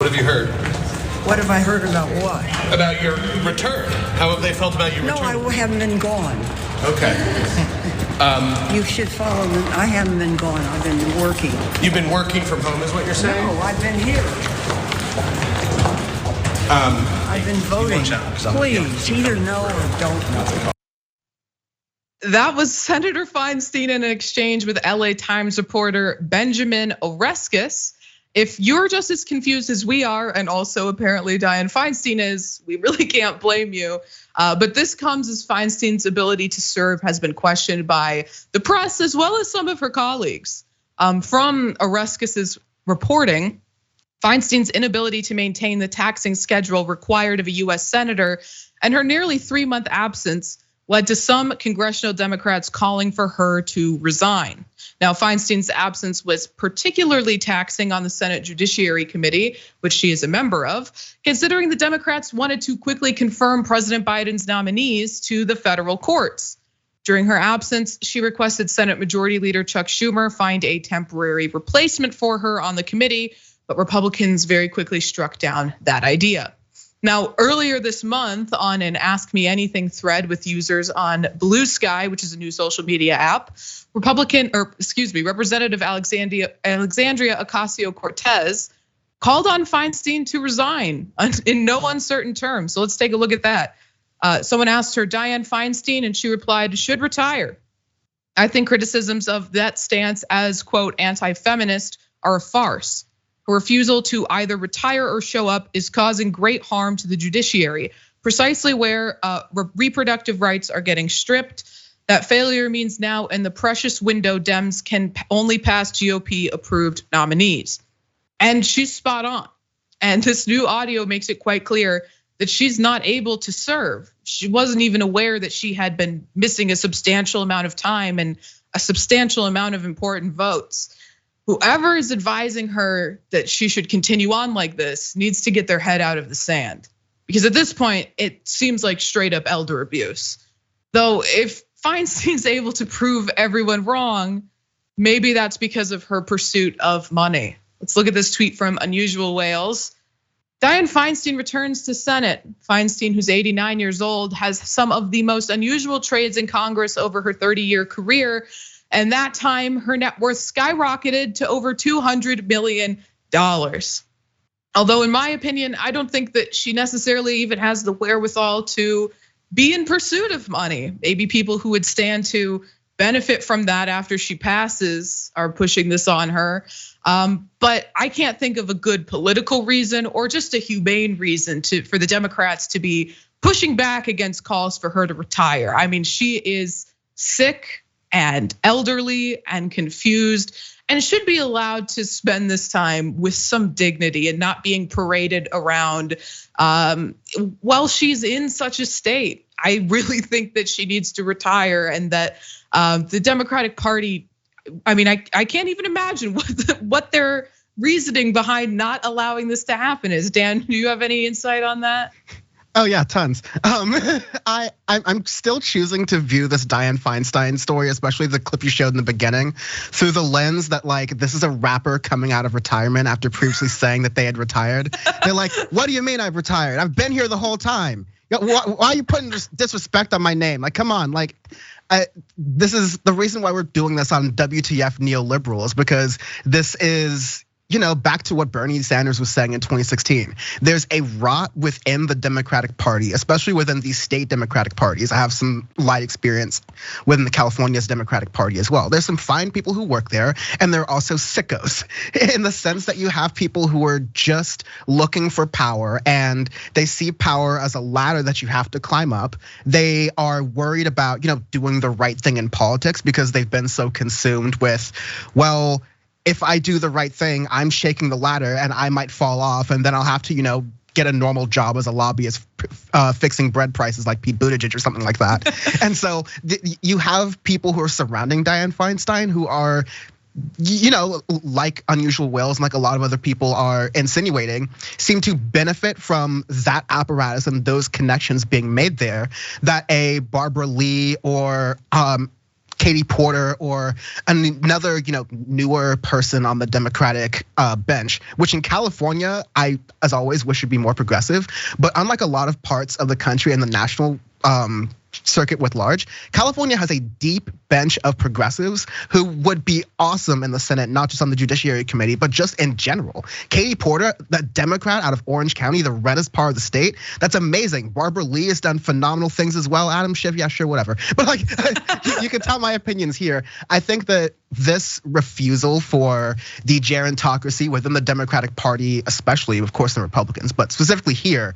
What have you heard? What have I heard about what? About your return. How have they felt about your return? No, I haven't been gone. Okay. You should follow them. I haven't been gone. I've been working. You've been working from home is what you're saying? No, I've been here. I've been voting. Please, either no or don't know. That was Senator Feinstein in an exchange with LA Times reporter Benjamin Oreskes. If you're just as confused as we are, and also apparently Dianne Feinstein is, we really can't blame you. But this comes as Feinstein's ability to serve has been questioned by the press as well as some of her colleagues. From Oreskes' reporting, Feinstein's inability to maintain the taxing schedule required of a US senator and her nearly 3-month absence led to some congressional Democrats calling for her to resign. Now, Feinstein's absence was particularly taxing on the Senate Judiciary Committee, which she is a member of, considering the Democrats wanted to quickly confirm President Biden's nominees to the federal courts. During her absence, she requested Senate Majority Leader Chuck Schumer find a temporary replacement for her on the committee, but Republicans very quickly struck down that idea. Now, earlier this month on an Ask Me Anything thread with users on Blue Sky, which is a new social media app, Representative Alexandria Ocasio-Cortez called on Feinstein to resign in no uncertain terms. So let's take a look at that. Someone asked her, Dianne Feinstein, and she replied, should retire. I think criticisms of that stance as, quote, anti-feminist are a farce. Her refusal to either retire or show up is causing great harm to the judiciary, precisely where reproductive rights are getting stripped. That failure means now in the precious window, Dems can only pass GOP approved nominees. And she's spot on. And this new audio makes it quite clear that she's not able to serve. She wasn't even aware that she had been missing a substantial amount of time and a substantial amount of important votes. Whoever is advising her that she should continue on like this needs to get their head out of the sand. Because at this point, it seems like straight up elder abuse. Though if Feinstein's able to prove everyone wrong, maybe that's because of her pursuit of money. Let's look at this tweet from Unusual Wales. Dianne Feinstein returns to Senate. Feinstein, who's 89 years old, has some of the most unusual trades in Congress over her 30-year career. And that time, her net worth skyrocketed to over $200 million. Although in my opinion, I don't think that she necessarily even has the wherewithal to be in pursuit of money. Maybe people who would stand to benefit from that after she passes are pushing this on her. But I can't think of a good political reason or just a humane reason for the Democrats to be pushing back against calls for her to retire. I mean, she is sick and elderly and confused and should be allowed to spend this time with some dignity and not being paraded around while she's in such a state. I really think that she needs to retire and that the Democratic Party, I mean, I can't even imagine what their reasoning behind not allowing this to happen is. Dan, do you have any insight on that? Oh yeah, tons. I'm still choosing to view this Dianne Feinstein story, especially the clip you showed in the beginning, through the lens that like this is a rapper coming out of retirement after previously saying that they had retired. They're like, "What do you mean I've retired? I've been here the whole time. Why are you putting disrespect on my name? Like, come on, like." This is the reason why we're doing this on WTF neoliberals, because this is, back to what Bernie Sanders was saying in 2016. There's a rot within the Democratic Party, especially within these state Democratic parties. I have some light experience within the California's Democratic Party as well. There's some fine people who work there, and there are also sickos in the sense that you have people who are just looking for power, and they see power as a ladder that you have to climb up. They are worried about, doing the right thing in politics because they've been so consumed with, well, if I do the right thing, I'm shaking the ladder and I might fall off, and then I'll have to, get a normal job as a lobbyist fixing bread prices like Pete Buttigieg or something like that. And so you have people who are surrounding Dianne Feinstein who are, like Unusual Whales and like a lot of other people are insinuating, seem to benefit from that apparatus and those connections being made there, that a Barbara Lee or Katie Porter or another, newer person on the Democratic bench, which in California, I, as always, wish would be more progressive. But unlike a lot of parts of the country and the national circuit with large, California has a deep bench of progressives who would be awesome in the Senate, not just on the Judiciary Committee, but just in general. Katie Porter, the Democrat out of Orange County, the reddest part of the state, that's amazing. Barbara Lee has done phenomenal things as well. Adam Schiff, yeah, sure, whatever. But like, you can tell my opinions here. I think that this refusal for the gerontocracy within the Democratic Party, especially, of course, the Republicans, but specifically here,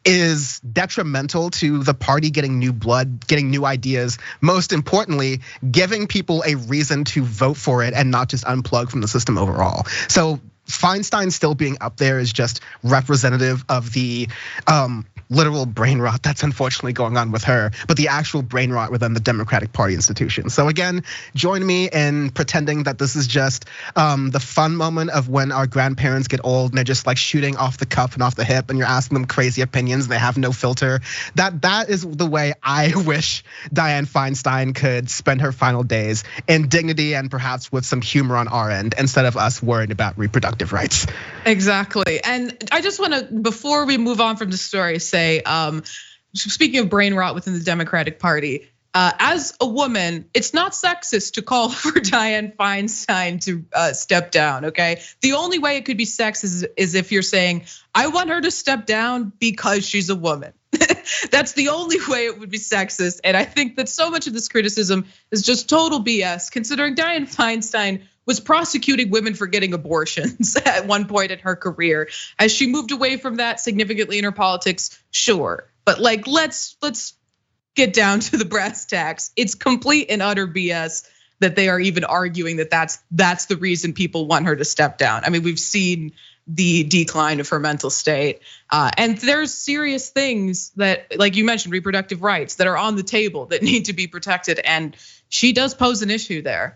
is detrimental to the party getting new blood, getting new ideas. Most importantly, giving people a reason to vote for it and not just unplug from the system overall. So Feinstein still being up there is just representative of the literal brain rot that's unfortunately going on with her, but the actual brain rot within the Democratic Party institution. So again, join me in pretending that this is just the fun moment of when our grandparents get old and they're just like shooting off the cuff and off the hip, and you're asking them crazy opinions and they have no filter. That is the way I wish Dianne Feinstein could spend her final days, in dignity and perhaps with some humor on our end, instead of us worried about reproductive rights. Exactly. And I just want to, before we move on from the story, say, speaking of brain rot within the Democratic Party, as a woman, it's not sexist to call for Dianne Feinstein to step down, okay? The only way it could be sexist is if you're saying, I want her to step down because she's a woman. That's the only way it would be sexist. And I think that so much of this criticism is just total BS, considering Dianne Feinstein was prosecuting women for getting abortions at one point in her career. As she moved away from that significantly in her politics, sure. But like, let's get down to the brass tacks. It's complete and utter BS that they are even arguing that that's the reason people want her to step down. I mean, we've seen the decline of her mental state. And there's serious things that, like you mentioned, reproductive rights that are on the table that need to be protected. And she does pose an issue there.